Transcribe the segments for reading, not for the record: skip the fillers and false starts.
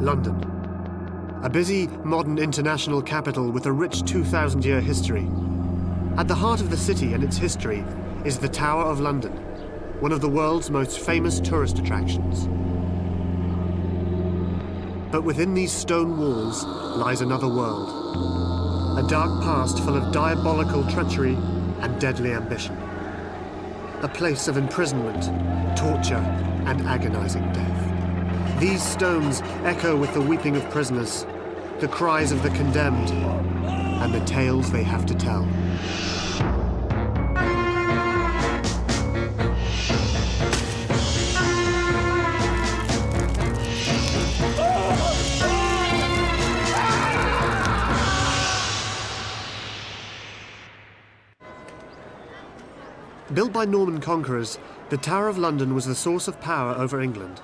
London. A busy, modern international capital with a rich 2,000-year history. At the heart of the city and its history is the Tower of London, one of the world's most famous tourist attractions. But within these stone walls lies another world. A dark past full of diabolical treachery and deadly ambition. A place of imprisonment, torture, and agonizing death. These stones echo with the weeping of prisoners, the cries of the condemned, and the tales they have to tell. Built by Norman conquerors, the Tower of London was the source of power over England.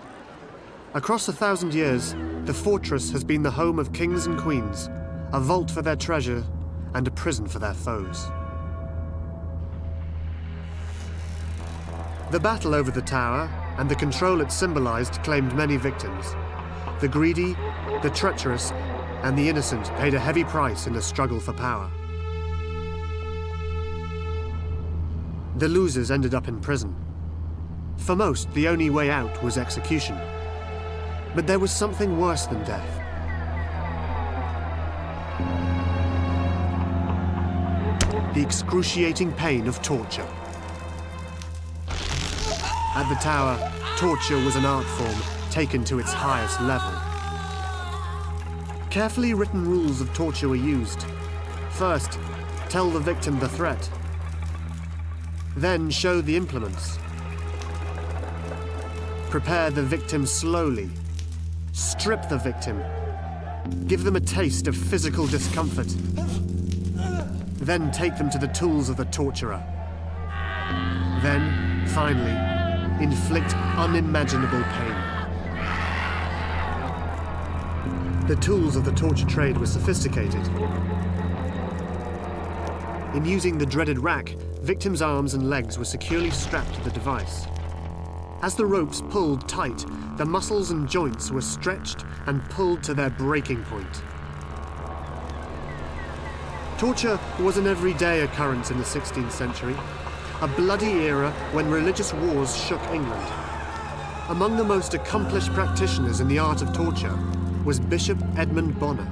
Across 1,000 years, the fortress has been the home of kings and queens, a vault for their treasure and a prison for their foes. The battle over the tower and the control it symbolized claimed many victims. The greedy, the treacherous, and the innocent paid a heavy price in the struggle for power. The losers ended up in prison. For most, the only way out was execution. But there was something worse than death. The excruciating pain of torture. At the tower, torture was an art form taken to its highest level. Carefully written rules of torture were used. First, tell the victim the threat. Then show the implements. Prepare the victim slowly. Strip the victim. Give them a taste of physical discomfort. Then take them to the tools of the torturer. Then, finally, inflict unimaginable pain. The tools of the torture trade were sophisticated. In using the dreaded rack, victims' arms and legs were securely strapped to the device. As the ropes pulled tight, the muscles and joints were stretched and pulled to their breaking point. Torture was an everyday occurrence in the 16th century, a bloody era when religious wars shook England. Among the most accomplished practitioners in the art of torture was Bishop Edmund Bonner.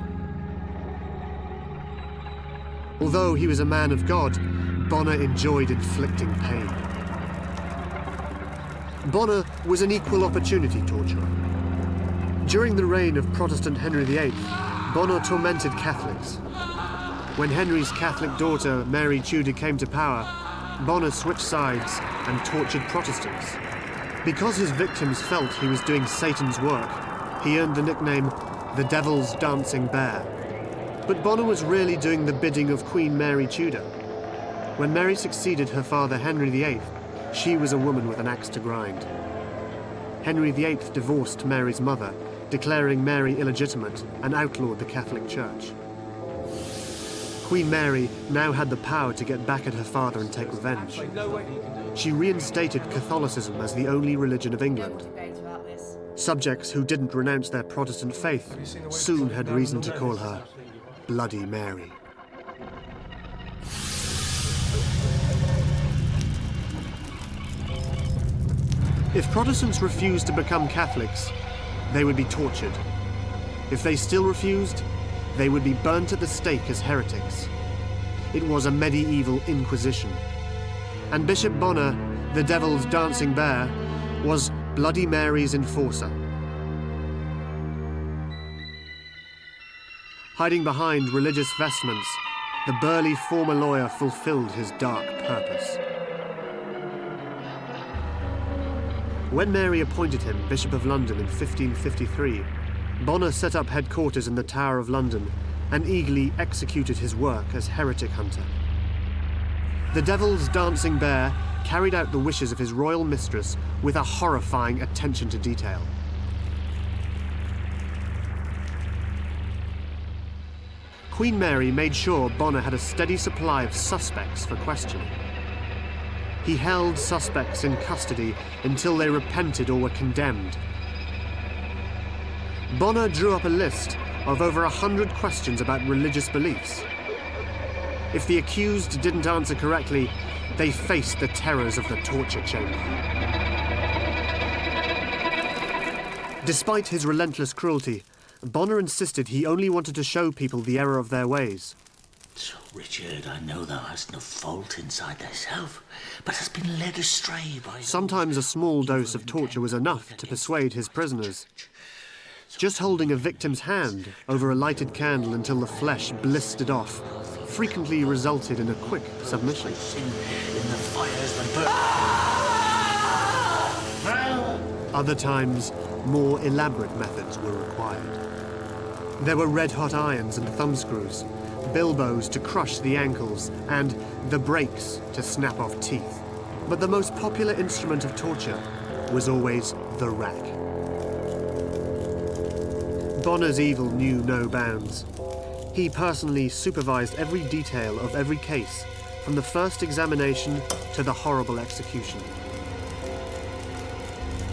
Although he was a man of God, Bonner enjoyed inflicting pain. Bonner was an equal opportunity torturer. During the reign of Protestant Henry VIII, Bonner tormented Catholics. When Henry's Catholic daughter, Mary Tudor, came to power, Bonner switched sides and tortured Protestants. Because his victims felt he was doing Satan's work, he earned the nickname the Devil's Dancing Bear. But Bonner was really doing the bidding of Queen Mary Tudor. When Mary succeeded her father Henry VIII, she was a woman with an axe to grind. Henry VIII divorced Mary's mother, declaring Mary illegitimate, and outlawed the Catholic Church. Queen Mary now had the power to get back at her father and take revenge. She reinstated Catholicism as the only religion of England. Subjects who didn't renounce their Protestant faith soon had reason to call her Bloody Mary. If Protestants refused to become Catholics, they would be tortured. If they still refused, they would be burnt at the stake as heretics. It was a medieval inquisition. And Bishop Bonner, the Devil's Dancing Bear, was Bloody Mary's enforcer. Hiding behind religious vestments, the burly former lawyer fulfilled his dark purpose. When Mary appointed him Bishop of London in 1553, Bonner set up headquarters in the Tower of London and eagerly executed his work as heretic hunter. The Devil's Dancing Bear carried out the wishes of his royal mistress with a horrifying attention to detail. Queen Mary made sure Bonner had a steady supply of suspects for questioning. He held suspects in custody until they repented or were condemned. Bonner drew up a list of over 100 questions about religious beliefs. If the accused didn't answer correctly, they faced the terrors of the torture chamber. Despite his relentless cruelty, Bonner insisted he only wanted to show people the error of their ways. So, Richard, I know thou hast no fault inside thyself, but hast been led astray by... Sometimes a small dose of torture was enough to persuade his prisoners. Just holding a victim's hand over a lighted candle until the flesh blistered off frequently resulted in a quick submission. In the fires that burn. Other times, more elaborate methods were required. There were red-hot irons and thumbscrews, bilboes to crush the ankles, and the brakes to snap off teeth. But the most popular instrument of torture was always the rack. Bonner's evil knew no bounds. He personally supervised every detail of every case, from the first examination to the horrible execution.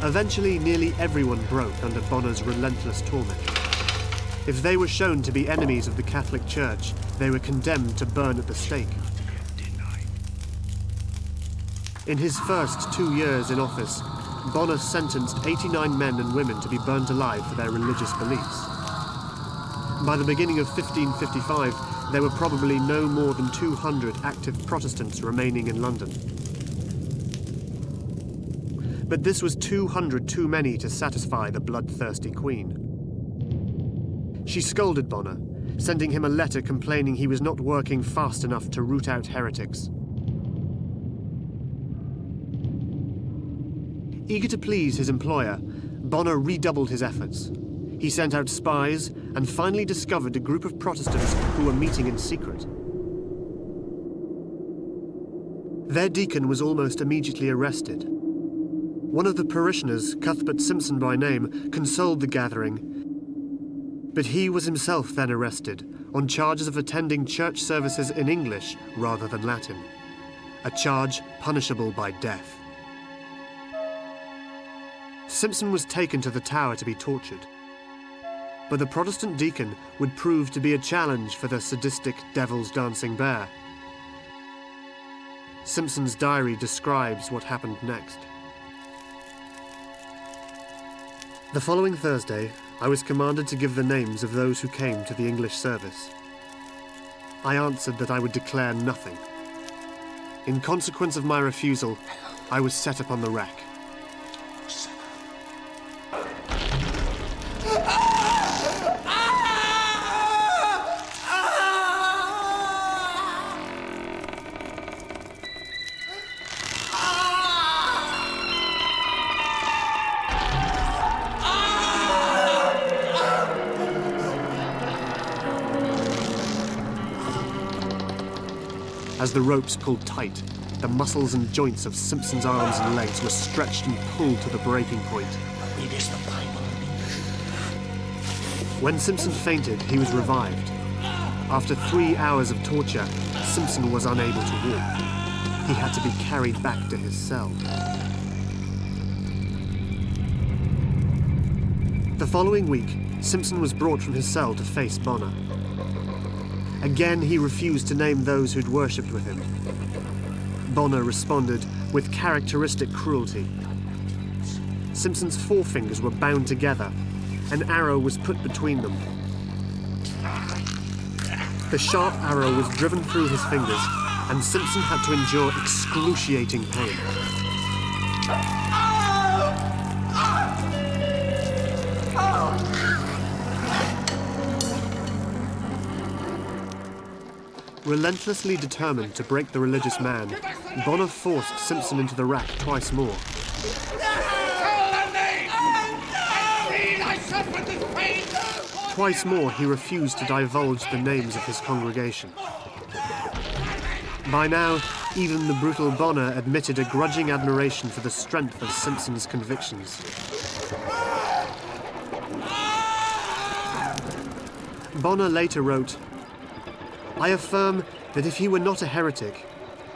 Eventually, nearly everyone broke under Bonner's relentless torment. If they were shown to be enemies of the Catholic Church, they were condemned to burn at the stake. In his first 2 years in office, Bonner sentenced 89 men and women to be burnt alive for their religious beliefs. By the beginning of 1555, there were probably no more than 200 active Protestants remaining in London. But this was 200 too many to satisfy the bloodthirsty Queen. She scolded Bonner, sending him a letter complaining he was not working fast enough to root out heretics. Eager to please his employer, Bonner redoubled his efforts. He sent out spies and finally discovered a group of Protestants who were meeting in secret. Their deacon was almost immediately arrested. One of the parishioners, Cuthbert Simpson by name, consoled the gathering, but he was himself then arrested on charges of attending church services in English rather than Latin, a charge punishable by death. Simpson was taken to the Tower to be tortured, but the Protestant deacon would prove to be a challenge for the sadistic devil's dancing bear. Simpson's diary describes what happened next. The following Thursday, I was commanded to give the names of those who came to the English service. I answered that I would declare nothing. In consequence of my refusal, I was set upon the rack. As the ropes pulled tight, the muscles and joints of Simpson's arms and legs were stretched and pulled to the breaking point. Readest the Bible in English. When Simpson fainted, he was revived. After 3 hours of torture, Simpson was unable to walk. He had to be carried back to his cell. The following week, Simpson was brought from his cell to face Bonner. Again, he refused to name those who'd worshipped with him. Bonner responded with characteristic cruelty. Simpson's forefingers were bound together. An arrow was put between them. The sharp arrow was driven through his fingers, and Simpson had to endure excruciating pain. Relentlessly determined to break the religious man, Bonner forced Simpson into the rack twice more. Twice more, he refused to divulge the names of his congregation. By now, even the brutal Bonner admitted a grudging admiration for the strength of Simpson's convictions. Bonner later wrote, "I affirm that if he were not a heretic,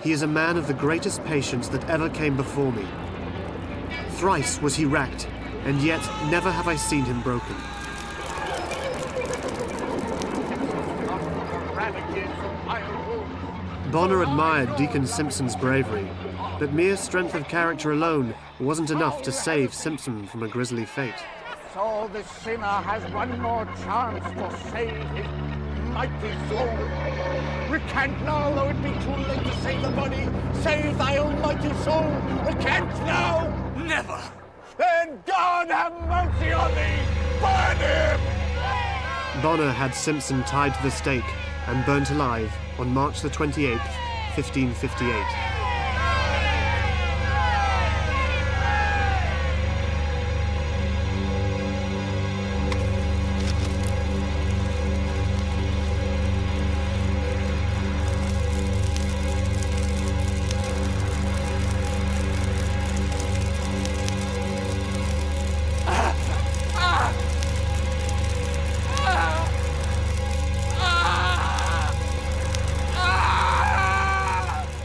he is a man of the greatest patience that ever came before me. Thrice was he racked, and yet never have I seen him broken. Bonner admired Deacon Simpson's bravery, but mere strength of character alone wasn't enough to save Simpson from a grisly fate. So the sinner has one more chance to save his mighty soul. Recant now, though it be too late to save the body. Save thy almighty soul. Recant now! Never! Then God have mercy on thee! Burn him! Bonner had Simpson tied to the stake and burnt alive on March the 28th, 1558.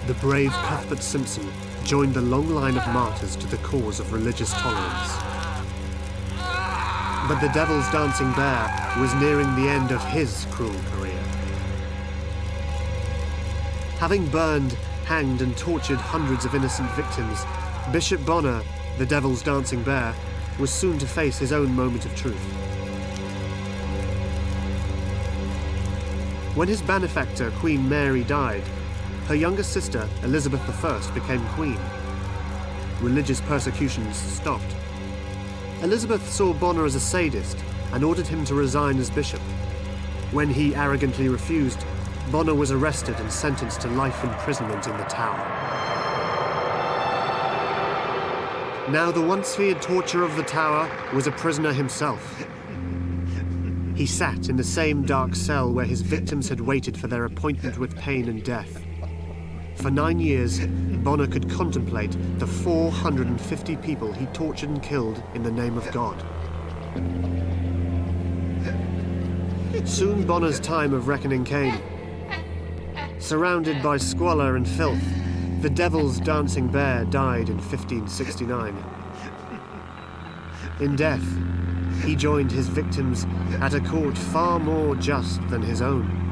The brave Cuthbert Simpson joined the long line of martyrs to the cause of religious tolerance. But the Devil's Dancing Bear was nearing the end of his cruel career. Having burned, hanged and tortured hundreds of innocent victims, Bishop Bonner, the Devil's Dancing Bear, was soon to face his own moment of truth. When his benefactor, Queen Mary, died, her younger sister, Elizabeth I, became queen. Religious persecutions stopped. Elizabeth saw Bonner as a sadist and ordered him to resign as bishop. When he arrogantly refused, Bonner was arrested and sentenced to life imprisonment in the Tower. Now the once feared torturer of the Tower was a prisoner himself. He sat in the same dark cell where his victims had waited for their appointment with pain and death. For 9 years, Bonner could contemplate the 450 people he tortured and killed in the name of God. Soon Bonner's time of reckoning came. Surrounded by squalor and filth, the Devil's Dancing Bear died in 1569. In death, he joined his victims at a court far more just than his own.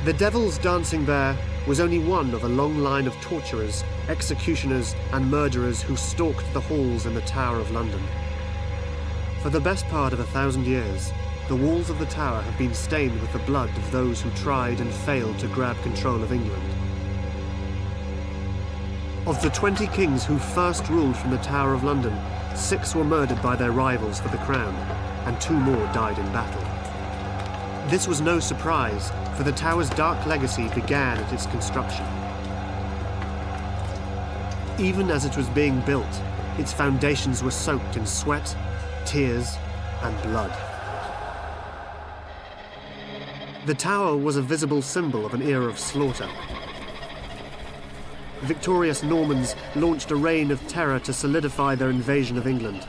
The Devil's Dancing Bear was only one of a long line of torturers, executioners, and murderers who stalked the halls in the Tower of London. For the best part of 1,000 years, the walls of the Tower have been stained with the blood of those who tried and failed to grab control of England. Of the 20 kings who first ruled from the Tower of London, 6 were murdered by their rivals for the crown, and 2 more died in battle. This was no surprise, for the Tower's dark legacy began at its construction. Even as it was being built, its foundations were soaked in sweat, tears, and blood. The Tower was a visible symbol of an era of slaughter. Victorious Normans launched a reign of terror to solidify their invasion of England.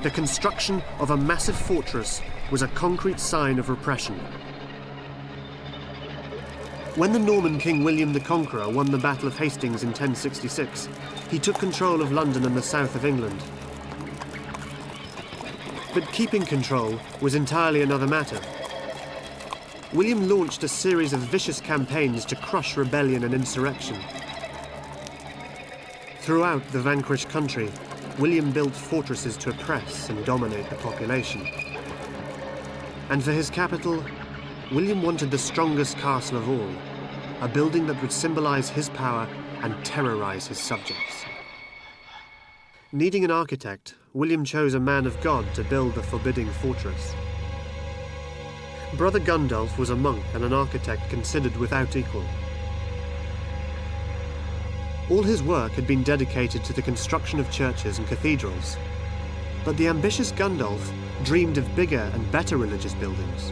The construction of a massive fortress was a concrete sign of repression. When the Norman King William the Conqueror won the Battle of Hastings in 1066, he took control of London and the south of England. But keeping control was entirely another matter. William launched a series of vicious campaigns to crush rebellion and insurrection. Throughout the vanquished country, William built fortresses to oppress and dominate the population. And for his capital, William wanted the strongest castle of all, a building that would symbolize his power and terrorize his subjects. Needing an architect, William chose a man of God to build the forbidding fortress. Brother Gundulf was a monk and an architect considered without equal. All his work had been dedicated to the construction of churches and cathedrals, but the ambitious Gundulf dreamed of bigger and better religious buildings.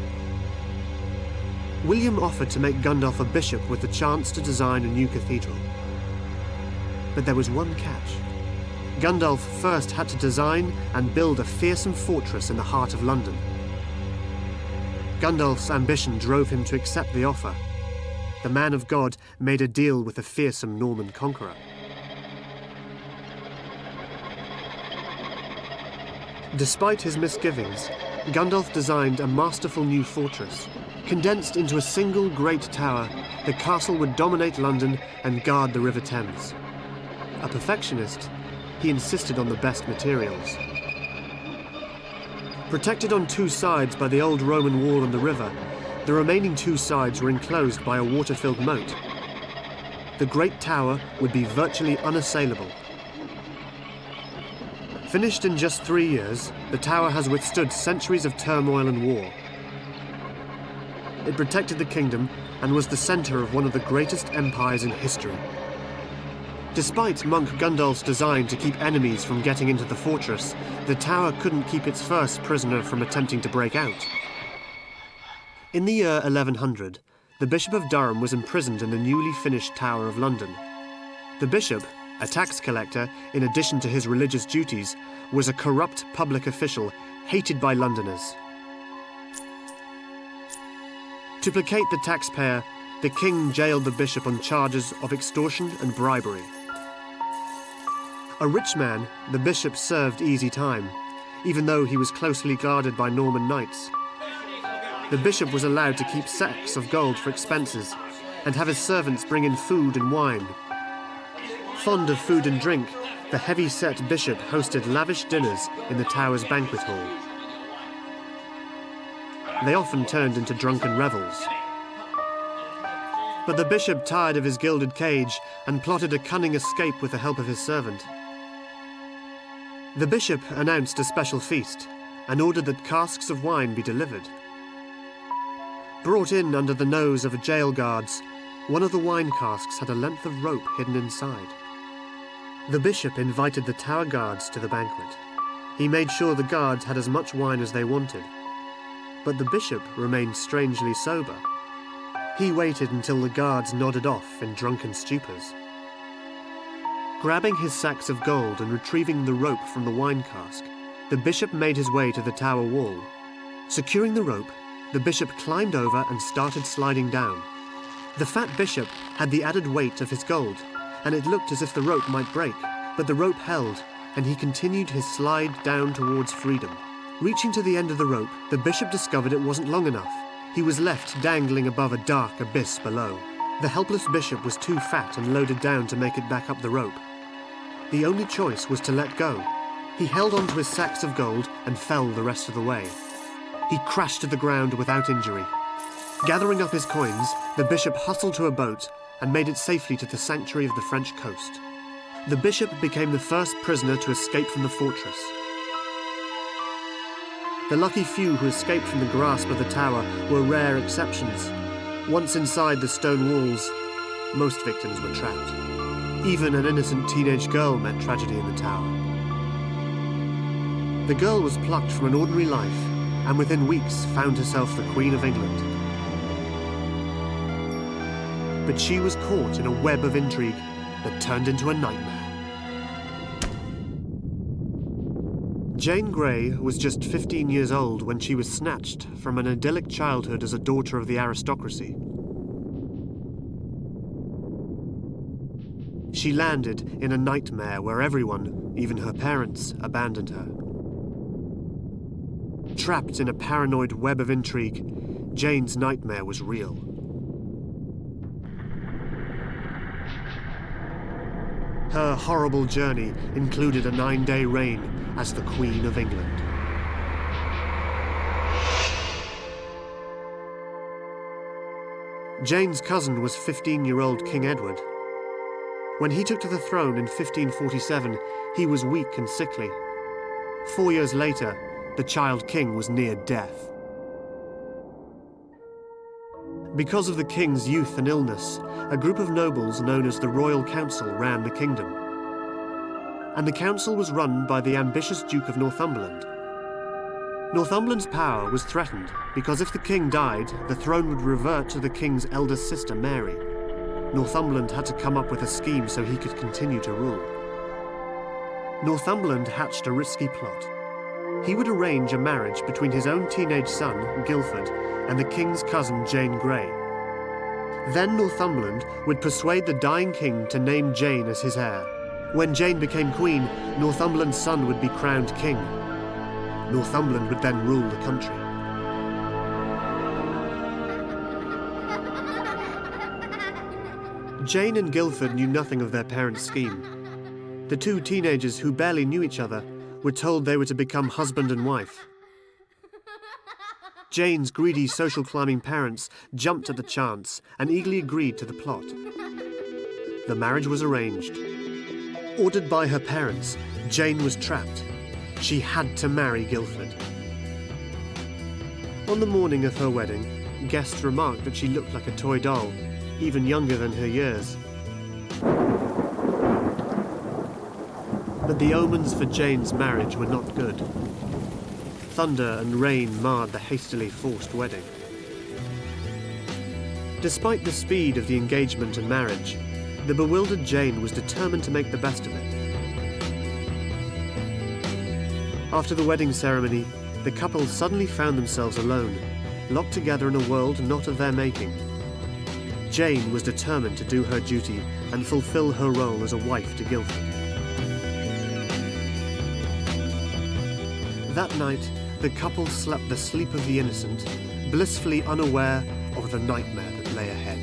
William offered to make Gundulf a bishop with the chance to design a new cathedral. But there was one catch. Gundulf first had to design and build a fearsome fortress in the heart of London. Gundulf's ambition drove him to accept the offer. The man of God made a deal with the fearsome Norman conqueror. Despite his misgivings, Gundulf designed a masterful new fortress. Condensed into a single great tower, the castle would dominate London and guard the River Thames. A perfectionist, he insisted on the best materials. Protected on two sides by the old Roman wall and the river, the remaining two sides were enclosed by a water-filled moat. The great tower would be virtually unassailable. Finished in just 3 years, the tower has withstood centuries of turmoil and war. It protected the kingdom and was the center of one of the greatest empires in history. Despite monk Gundulf's design to keep enemies from getting into the fortress, the tower couldn't keep its first prisoner from attempting to break out. In the year 1100, the Bishop of Durham was imprisoned in the newly finished Tower of London. The bishop, a tax collector in addition to his religious duties, was a corrupt public official hated by Londoners. To placate the taxpayer, the king jailed the bishop on charges of extortion and bribery. A rich man, the bishop served easy time, even though he was closely guarded by Norman knights. The bishop was allowed to keep sacks of gold for expenses and have his servants bring in food and wine. Fond of food and drink, the heavy-set bishop hosted lavish dinners in the tower's banquet hall. They often turned into drunken revels. But the bishop tired of his gilded cage and plotted a cunning escape with the help of his servant. The bishop announced a special feast and ordered that casks of wine be delivered. Brought in under the nose of jail guards, one of the wine casks had a length of rope hidden inside. The bishop invited the tower guards to the banquet. He made sure the guards had as much wine as they wanted. But the bishop remained strangely sober. He waited until the guards nodded off in drunken stupors. Grabbing his sacks of gold and retrieving the rope from the wine cask, the bishop made his way to the tower wall. Securing the rope, the bishop climbed over and started sliding down. The fat bishop had the added weight of his gold, and it looked as if the rope might break, but the rope held, and he continued his slide down towards freedom. Reaching to the end of the rope, the bishop discovered it wasn't long enough. He was left dangling above a dark abyss below. The helpless bishop was too fat and loaded down to make it back up the rope. The only choice was to let go. He held onto his sacks of gold and fell the rest of the way. He crashed to the ground without injury. Gathering up his coins, the bishop hustled to a boat and made it safely to the sanctuary of the French coast. The bishop became the first prisoner to escape from the fortress. The lucky few who escaped from the grasp of the tower were rare exceptions. Once inside the stone walls, most victims were trapped. Even an innocent teenage girl met tragedy in the tower. The girl was plucked from an ordinary life, and within weeks found herself the Queen of England. But she was caught in a web of intrigue that turned into a nightmare. Jane Grey was just 15 years old when she was snatched from an idyllic childhood as a daughter of the aristocracy. She landed in a nightmare where everyone, even her parents, abandoned her. Trapped in a paranoid web of intrigue, Jane's nightmare was real. Her horrible journey included a 9-day reign as the Queen of England. Jane's cousin was 15-year-old King Edward. When he took to the throne in 1547, he was weak and sickly. 4 years later, the child king was near death. Because of the king's youth and illness, a group of nobles known as the Royal Council ran the kingdom. And the council was run by the ambitious Duke of Northumberland. Northumberland's power was threatened because if the king died, the throne would revert to the king's eldest sister, Mary. Northumberland had to come up with a scheme so he could continue to rule. Northumberland hatched a risky plot. He would arrange a marriage between his own teenage son, Guildford, and the king's cousin, Jane Grey. Then Northumberland would persuade the dying king to name Jane as his heir. When Jane became queen, Northumberland's son would be crowned king. Northumberland would then rule the country. Jane and Guildford knew nothing of their parents' scheme. The two teenagers who barely knew each other were told they were to become husband and wife. Jane's greedy social climbing parents jumped at the chance and eagerly agreed to the plot. The marriage was arranged. Ordered by her parents, Jane was trapped. She had to marry Guildford. On the morning of her wedding, guests remarked that she looked like a toy doll, even younger than her years. But the omens for Jane's marriage were not good. Thunder and rain marred the hastily forced wedding. Despite the speed of the engagement and marriage, the bewildered Jane was determined to make the best of it. After the wedding ceremony, the couple suddenly found themselves alone, locked together in a world not of their making. Jane was determined to do her duty and fulfill her role as a wife to Guildford. That night, the couple slept the sleep of the innocent, blissfully unaware of the nightmare that lay ahead.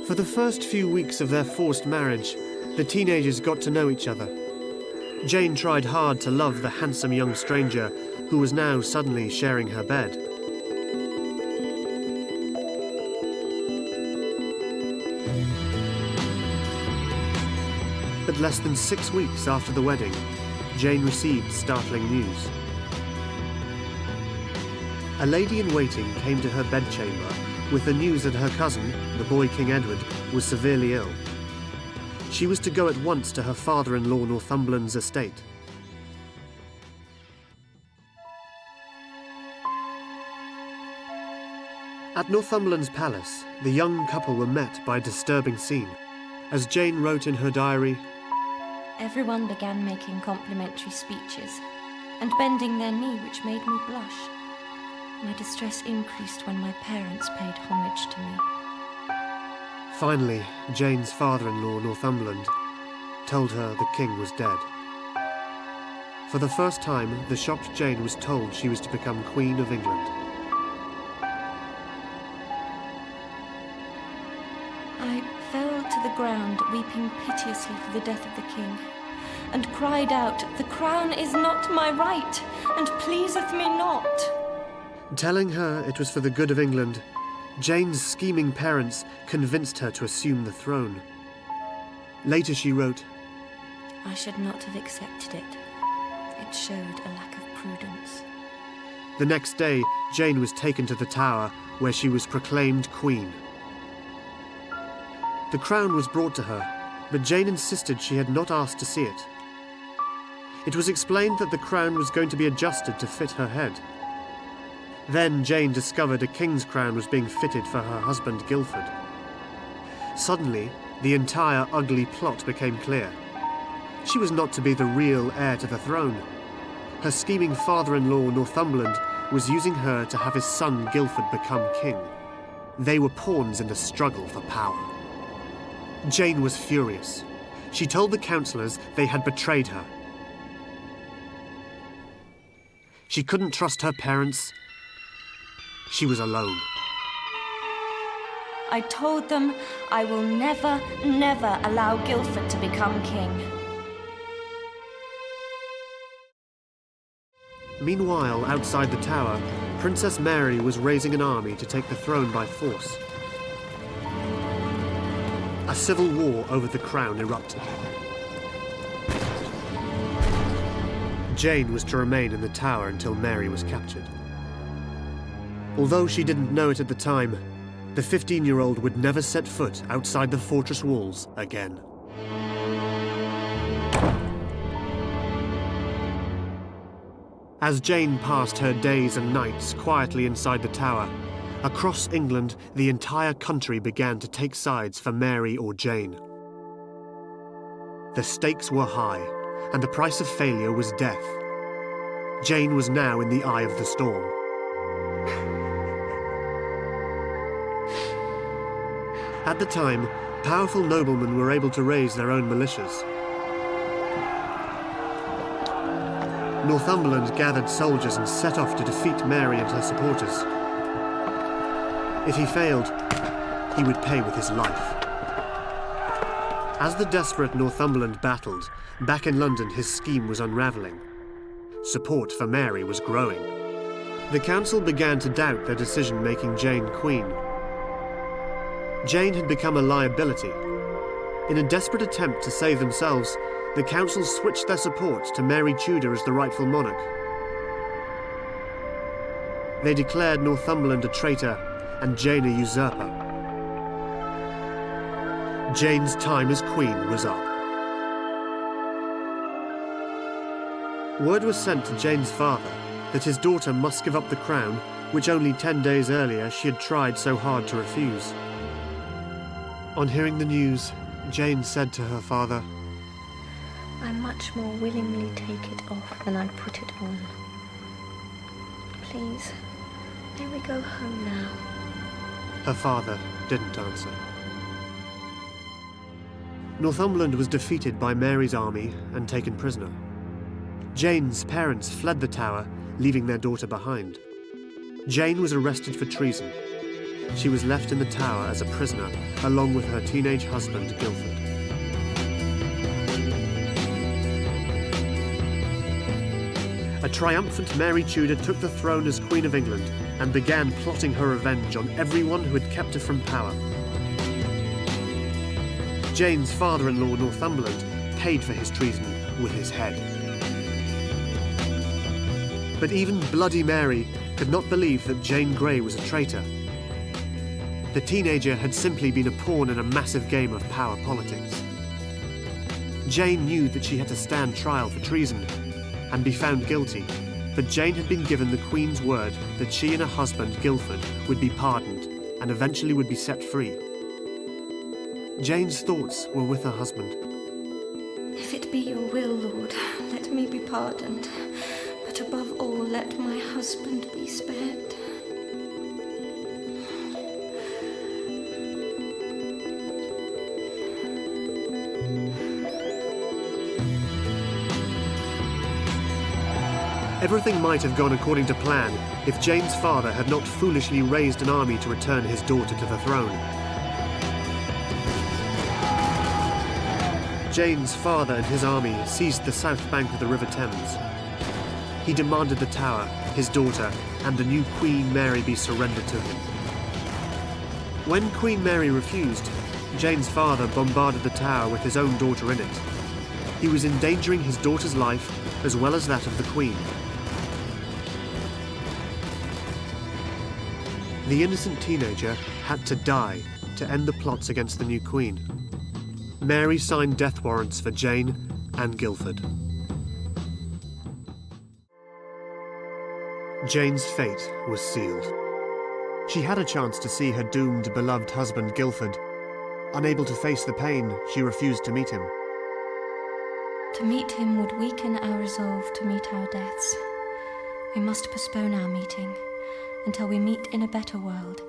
For the first few weeks of their forced marriage, the teenagers got to know each other. Jane tried hard to love the handsome young stranger who was now suddenly sharing her bed. But less than 6 weeks after the wedding, Jane received startling news. A lady-in-waiting came to her bedchamber with the news that her cousin, the boy King Edward, was severely ill. She was to go at once to her father-in-law Northumberland's estate. At Northumberland's palace, the young couple were met by a disturbing scene. As Jane wrote in her diary, "Everyone began making complimentary speeches and bending their knee, which made me blush. My distress increased when my parents paid homage to me." Finally, Jane's father-in-law, Northumberland, told her the king was dead. For the first time, the shocked Jane was told she was to become Queen of England. I fell to the ground, weeping piteously for the death of the king, and cried out, "The crown is not my right, and pleaseth me not." Telling her it was for the good of England, Jane's scheming parents convinced her to assume the throne. Later she wrote, "I should not have accepted it. It showed a lack of prudence." The next day, Jane was taken to the Tower, where she was proclaimed Queen. The crown was brought to her, but Jane insisted she had not asked to see it. It was explained that the crown was going to be adjusted to fit her head. Then Jane discovered a king's crown was being fitted for her husband Guildford. Suddenly, the entire ugly plot became clear. She was not to be the real heir to the throne. Her scheming father-in-law Northumberland was using her to have his son Guildford become king. They were pawns in the struggle for power. Jane was furious. She told the councillors they had betrayed her. She couldn't trust her parents. She was alone. I told them I will never, never allow Guildford to become king. Meanwhile, outside the Tower, Princess Mary was raising an army to take the throne by force. A civil war over the crown erupted. Jane was to remain in the Tower until Mary was captured. Although she didn't know it at the time, the 15-year-old would never set foot outside the fortress walls again. As Jane passed her days and nights quietly inside the Tower, across England, the entire country began to take sides for Mary or Jane. The stakes were high, and the price of failure was death. Jane was now in the eye of the storm. At the time, powerful noblemen were able to raise their own militias. Northumberland gathered soldiers and set off to defeat Mary and her supporters. If he failed, he would pay with his life. As the desperate Northumberland battled, back in London his scheme was unravelling. Support for Mary was growing. The council began to doubt their decision making Jane queen. Jane had become a liability. In a desperate attempt to save themselves, the council switched their support to Mary Tudor as the rightful monarch. They declared Northumberland a traitor and Jane a usurper. Jane's time as queen was up. Word was sent to Jane's father that his daughter must give up the crown, which only 10 days earlier she had tried so hard to refuse. On hearing the news, Jane said to her father, I much more willingly take it off than I put it on. Please, may we go home now? Her father didn't answer. Northumberland was defeated by Mary's army and taken prisoner. Jane's parents fled the Tower, leaving their daughter behind. Jane was arrested for treason. She was left in the Tower as a prisoner, along with her teenage husband, Guildford. A triumphant Mary Tudor took the throne as Queen of England and began plotting her revenge on everyone who had kept her from power. Jane's father-in-law, Northumberland, paid for his treason with his head. But even Bloody Mary could not believe that Jane Grey was a traitor. The teenager had simply been a pawn in a massive game of power politics. Jane knew that she had to stand trial for treason and be found guilty, but Jane had been given the Queen's word that she and her husband, Guildford, would be pardoned and eventually would be set free. Jane's thoughts were with her husband. If it be your will, Lord, let me be pardoned, but above all, let my husband be spared. Everything might have gone according to plan if Jane's father had not foolishly raised an army to return his daughter to the throne. Jane's father and his army seized the south bank of the River Thames. He demanded the Tower, his daughter, and the new Queen Mary be surrendered to him. When Queen Mary refused, Jane's father bombarded the Tower with his own daughter in it. He was endangering his daughter's life as well as that of the Queen. The innocent teenager had to die to end the plots against the new Queen. Mary signed death warrants for Jane and Guildford. Jane's fate was sealed. She had a chance to see her doomed, beloved husband Guildford. Unable to face the pain, she refused to meet him. To meet him would weaken our resolve to meet our deaths. We must postpone our meeting until we meet in a better world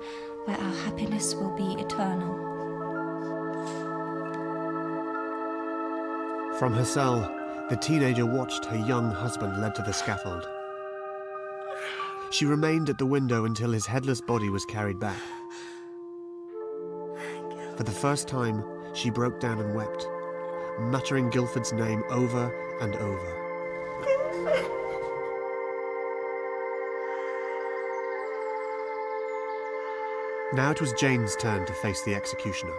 where our happiness will be eternal. From her cell, the teenager watched her young husband led to the scaffold. She remained at the window until his headless body was carried back. For the first time, she broke down and wept, muttering Guildford's name over and over. Now it was Jane's turn to face the executioner.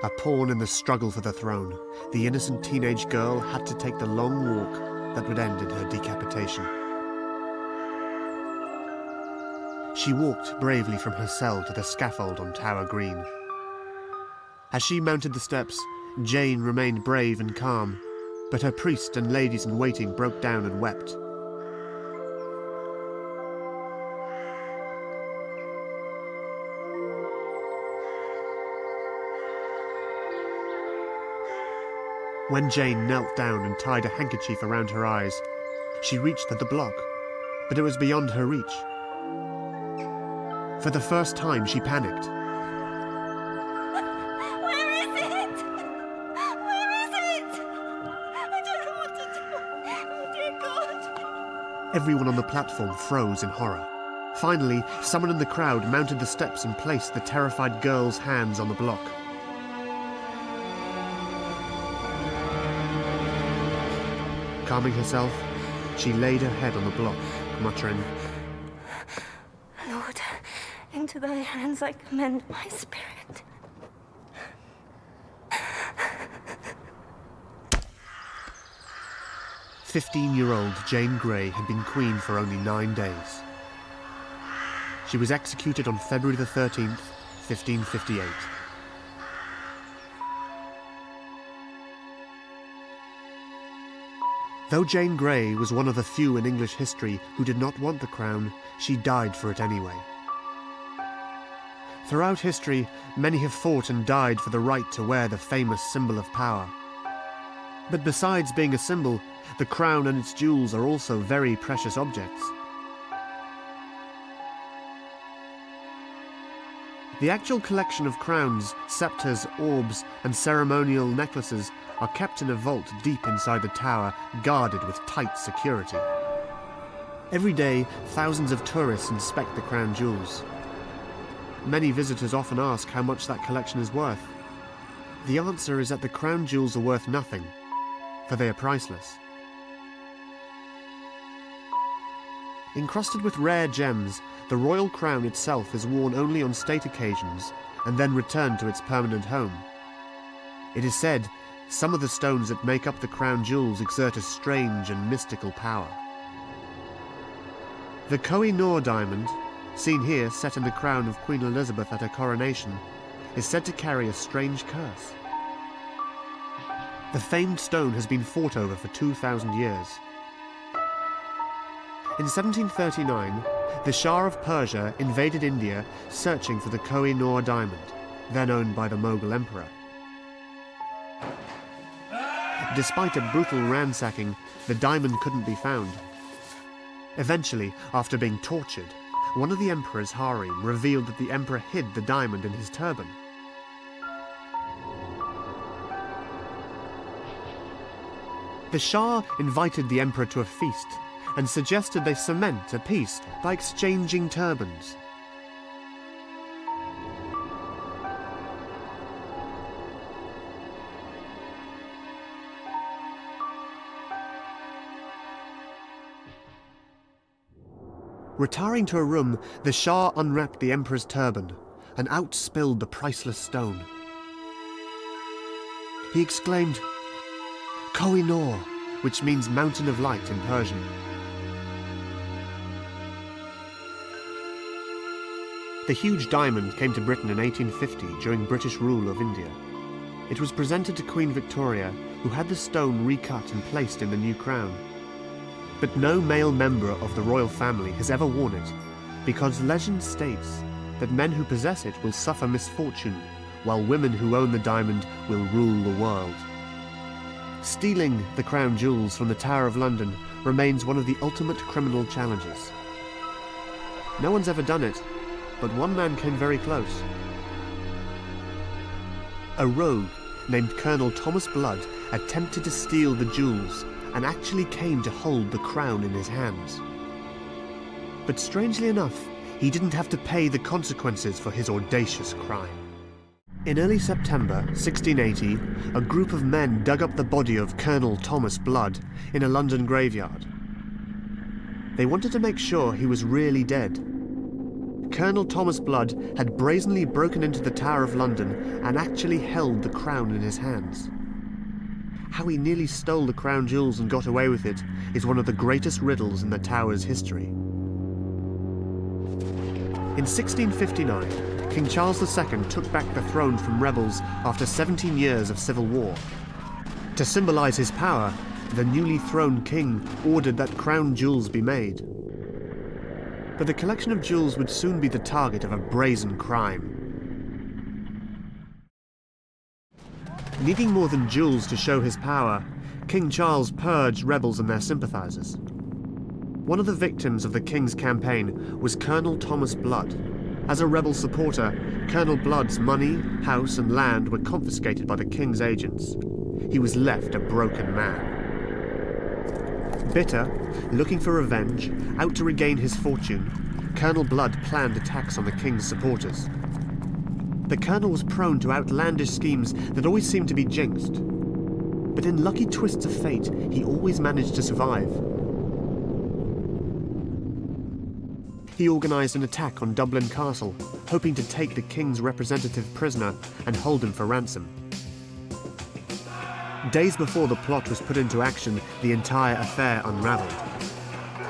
A pawn in the struggle for the throne, the innocent teenage girl had to take the long walk that would end in her decapitation. She walked bravely from her cell to the scaffold on Tower Green. As she mounted the steps, Jane remained brave and calm, but her priest and ladies in waiting broke down and wept. When Jane knelt down and tied a handkerchief around her eyes, She reached the block, but it was beyond her reach. For the first time, she panicked. Where is it? Where is it? I don't know what to do. Oh, dear God. Everyone on the platform froze in horror. Finally, someone in the crowd mounted the steps and placed the terrified girl's hands on the block. Calming herself, she laid her head on the block, muttering, Lord, into thy hands I commend my spirit. "15-year-old Jane Grey had been queen for only 9 days. She was executed on February the 13th, 1558. Though Jane Grey was one of the few in English history who did not want the crown, she died for it anyway. Throughout history, many have fought and died for the right to wear the famous symbol of power. But besides being a symbol, the crown and its jewels are also very precious objects. The actual collection of crowns, scepters, orbs, and ceremonial necklaces are kept in a vault deep inside the tower, guarded with tight security. Every day, thousands of tourists inspect the crown jewels. Many visitors often ask how much that collection is worth. The answer is that the crown jewels are worth nothing, for they are priceless. Encrusted with rare gems, the royal crown itself is worn only on state occasions and then returned to its permanent home. It is said some of the stones that make up the crown jewels exert a strange and mystical power. The Koh-i-Noor diamond, seen here set in the crown of Queen Elizabeth at her coronation, is said to carry a strange curse. The famed stone has been fought over for 2,000 years. In 1739, the Shah of Persia invaded India searching for the Koh-i-Noor diamond, then owned by the Mughal Emperor. Despite a brutal ransacking, the diamond couldn't be found. Eventually, after being tortured, one of the emperor's harem revealed that the emperor hid the diamond in his turban. The Shah invited the emperor to a feast and suggested they cement a peace by exchanging turbans. Retiring to a room, the Shah unwrapped the emperor's turban and out spilled the priceless stone. He exclaimed, "Koh-i-Noor," which means mountain of light in Persian. The huge diamond came to Britain in 1850 during British rule of India. It was presented to Queen Victoria, who had the stone recut and placed in the new crown. But no male member of the royal family has ever worn it, because legend states that men who possess it will suffer misfortune, while women who own the diamond will rule the world. Stealing the crown jewels from the Tower of London remains one of the ultimate criminal challenges. No one's ever done it, but one man came very close. A rogue named Colonel Thomas Blood attempted to steal the jewels and actually came to hold the crown in his hands. But strangely enough, he didn't have to pay the consequences for his audacious crime. In early September 1680, a group of men dug up the body of Colonel Thomas Blood in a London graveyard. They wanted to make sure he was really dead. Colonel Thomas Blood had brazenly broken into the Tower of London and actually held the crown in his hands. How he nearly stole the crown jewels and got away with it is one of the greatest riddles in the Tower's history. In 1659, King Charles II took back the throne from rebels after 17 years of civil war. To symbolize his power, the newly throned king ordered that crown jewels be made. But the collection of jewels would soon be the target of a brazen crime. Needing more than jewels to show his power, King Charles purged rebels and their sympathizers. One of the victims of the King's campaign was Colonel Thomas Blood. As a rebel supporter, Colonel Blood's money, house and land were confiscated by the King's agents. He was left a broken man. Bitter, looking for revenge, out to regain his fortune, Colonel Blood planned attacks on the King's supporters. The Colonel was prone to outlandish schemes that always seemed to be jinxed. But in lucky twists of fate, he always managed to survive. He organised an attack on Dublin Castle, hoping to take the King's representative prisoner and hold him for ransom. Days before the plot was put into action, the entire affair unravelled.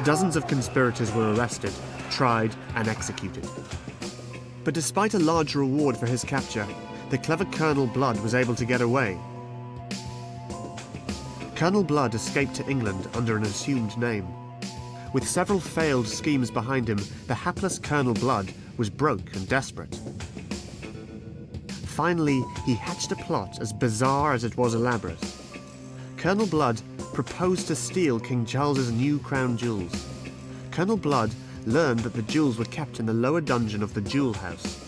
Dozens of conspirators were arrested, tried and executed. But despite a large reward for his capture, the clever Colonel Blood was able to get away. Colonel Blood escaped to England under an assumed name. With several failed schemes behind him, the hapless Colonel Blood was broke and desperate. Finally, he hatched a plot as bizarre as it was elaborate. Colonel Blood proposed to steal King Charles's new crown jewels. Colonel Blood learned that the jewels were kept in the lower dungeon of the jewel house.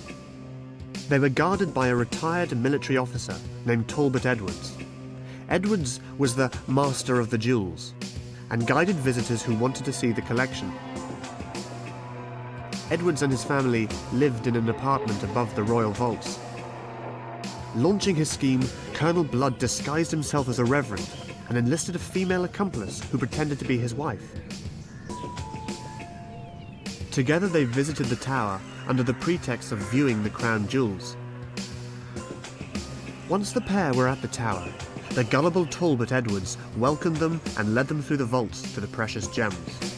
They were guarded by a retired military officer named Talbot Edwards. Edwards was the master of the jewels and guided visitors who wanted to see the collection. Edwards and his family lived in an apartment above the royal vaults. Launching his scheme, Colonel Blood disguised himself as a reverend and enlisted a female accomplice who pretended to be his wife. Together they visited the tower under the pretext of viewing the crown jewels. Once the pair were at the tower, the gullible Talbot Edwards welcomed them and led them through the vaults to the precious gems.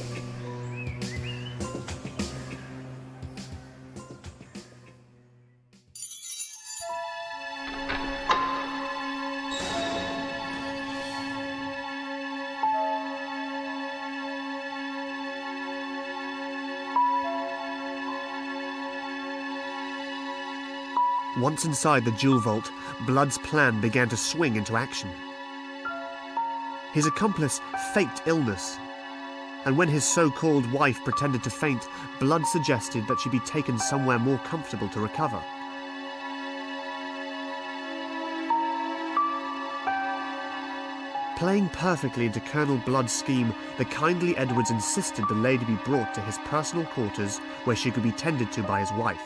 Once inside the jewel vault, Blood's plan began to swing into action. His accomplice faked illness, and when his so-called wife pretended to faint, Blood suggested that she be taken somewhere more comfortable to recover. Playing perfectly into Colonel Blood's scheme, the kindly Edwards insisted the lady be brought to his personal quarters where she could be tended to by his wife.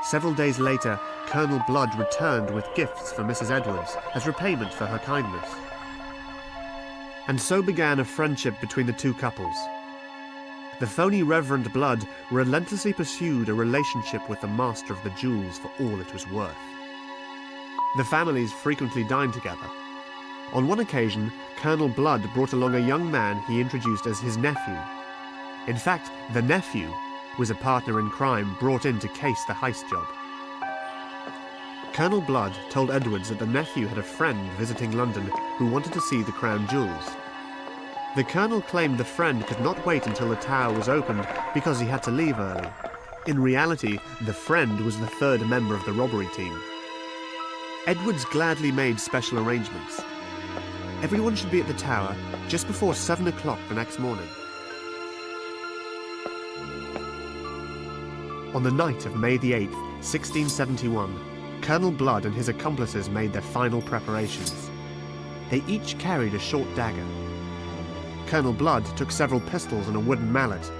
Several days later, Colonel Blood returned with gifts for Mrs. Edwards as repayment for her kindness. And so began a friendship between the two couples. The phony Reverend Blood relentlessly pursued a relationship with the master of the jewels for all it was worth. The families frequently dined together. On one occasion, Colonel Blood brought along a young man he introduced as his nephew. In fact, the nephew was a partner in crime brought in to case the heist job. Colonel Blood told Edwards that the nephew had a friend visiting London who wanted to see the crown jewels. The colonel claimed the friend could not wait until the tower was opened because he had to leave early. In reality, the friend was the third member of the robbery team. Edwards gladly made special arrangements. Everyone should be at the tower just before 7 o'clock the next morning. On the night of May the 8th, 1671, Colonel Blood and his accomplices made their final preparations. They each carried a short dagger. Colonel Blood took several pistols and a wooden mallet.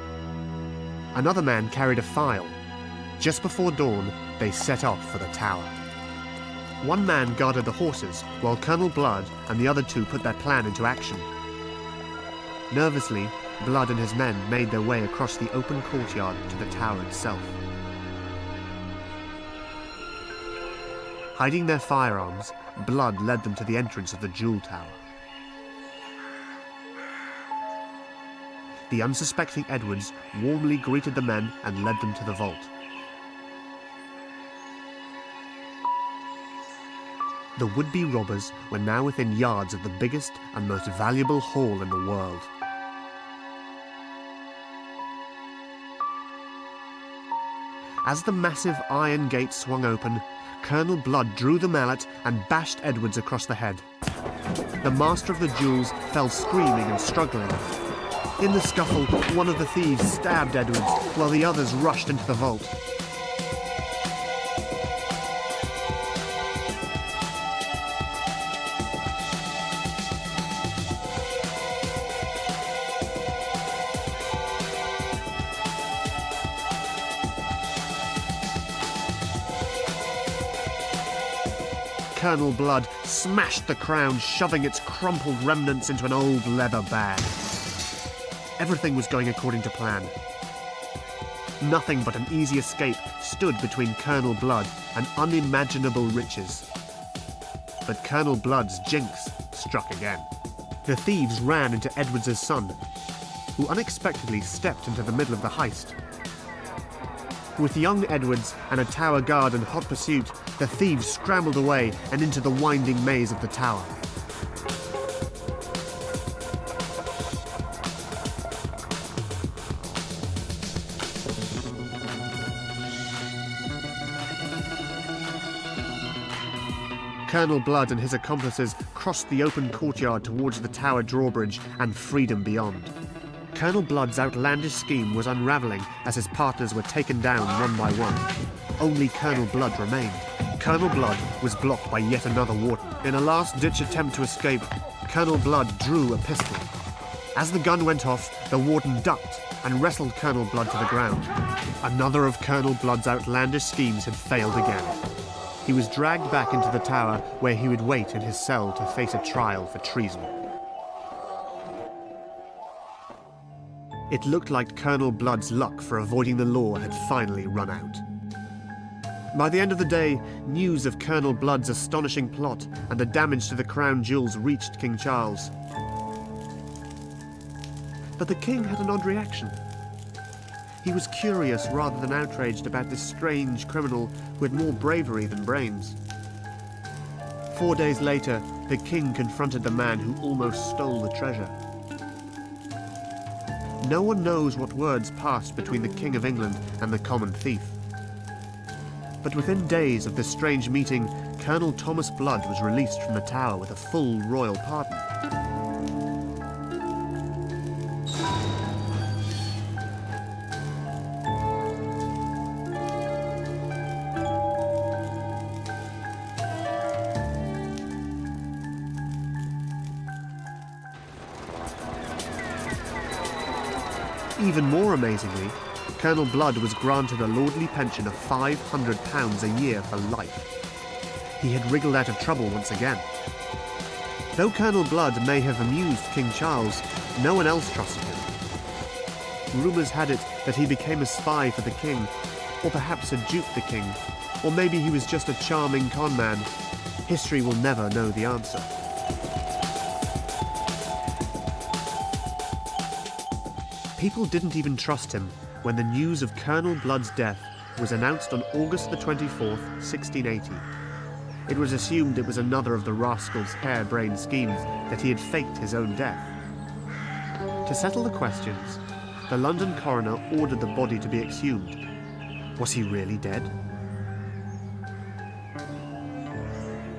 Another man carried a file. Just before dawn, they set off for the tower. One man guarded the horses, while Colonel Blood and the other two put their plan into action. Nervously, Blood and his men made their way across the open courtyard to the tower itself. Hiding their firearms, Blood led them to the entrance of the jewel tower. The unsuspecting Edwards warmly greeted the men and led them to the vault. The would-be robbers were now within yards of the biggest and most valuable haul in the world. As the massive iron gate swung open, Colonel Blood drew the mallet and bashed Edwards across the head. The master of the jewels fell screaming and struggling. In the scuffle, one of the thieves stabbed Edwards while the others rushed into the vault. Colonel Blood smashed the crown, shoving its crumpled remnants into an old leather bag. Everything was going according to plan. Nothing but an easy escape stood between Colonel Blood and unimaginable riches. But Colonel Blood's jinx struck again. The thieves ran into Edwards' son, who unexpectedly stepped into the middle of the heist. With young Edwards and a tower guard in hot pursuit, the thieves scrambled away and into the winding maze of the tower. Colonel Blood and his accomplices crossed the open courtyard towards the tower drawbridge and freedom beyond. Colonel Blood's outlandish scheme was unravelling as his partners were taken down one by one. Only Colonel Blood remained. Colonel Blood was blocked by yet another warden. In a last-ditch attempt to escape, Colonel Blood drew a pistol. As the gun went off, the warden ducked and wrestled Colonel Blood to the ground. Another of Colonel Blood's outlandish schemes had failed again. He was dragged back into the tower where he would wait in his cell to face a trial for treason. It looked like Colonel Blood's luck for avoiding the law had finally run out. By the end of the day, news of Colonel Blood's astonishing plot and the damage to the crown jewels reached King Charles. But the king had an odd reaction. He was curious rather than outraged about this strange criminal who had more bravery than brains. 4 days later, the king confronted the man who almost stole the treasure. No one knows what words passed between the King of England and the common thief. But within days of this strange meeting, Colonel Thomas Blood was released from the tower with a full royal pardon. Even more amazingly, Colonel Blood was granted a lordly pension of £500 a year for life. He had wriggled out of trouble once again. Though Colonel Blood may have amused King Charles, no one else trusted him. Rumours had it that he became a spy for the king, or perhaps had duped the king, or maybe he was just a charming con man. History will never know the answer. People didn't even trust him when the news of Colonel Blood's death was announced on August the 24th, 1680. It was assumed it was another of the rascal's harebrained schemes that he had faked his own death. To settle the questions, the London coroner ordered the body to be exhumed. Was he really dead?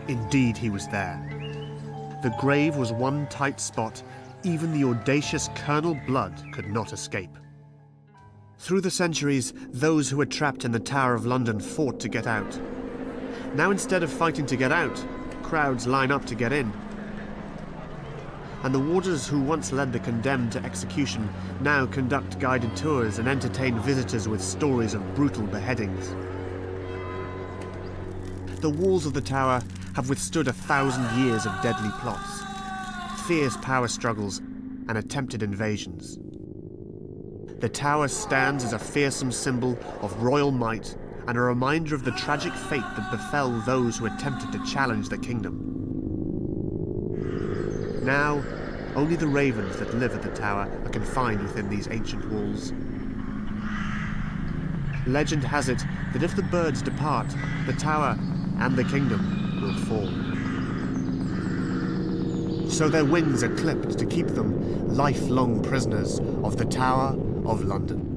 Indeed, he was there. The grave was one tight spot even the audacious Colonel Blood could not escape. Through the centuries, those who were trapped in the Tower of London fought to get out. Now instead of fighting to get out, crowds line up to get in. And the warders who once led the condemned to execution now conduct guided tours and entertain visitors with stories of brutal beheadings. The walls of the tower have withstood 1,000 years of deadly plots, fierce power struggles, and attempted invasions. The tower stands as a fearsome symbol of royal might and a reminder of the tragic fate that befell those who attempted to challenge the kingdom. Now, only the ravens that live at the tower are confined within these ancient walls. Legend has it that if the birds depart, the tower and the kingdom will fall. So their wings are clipped to keep them lifelong prisoners of the Tower of London.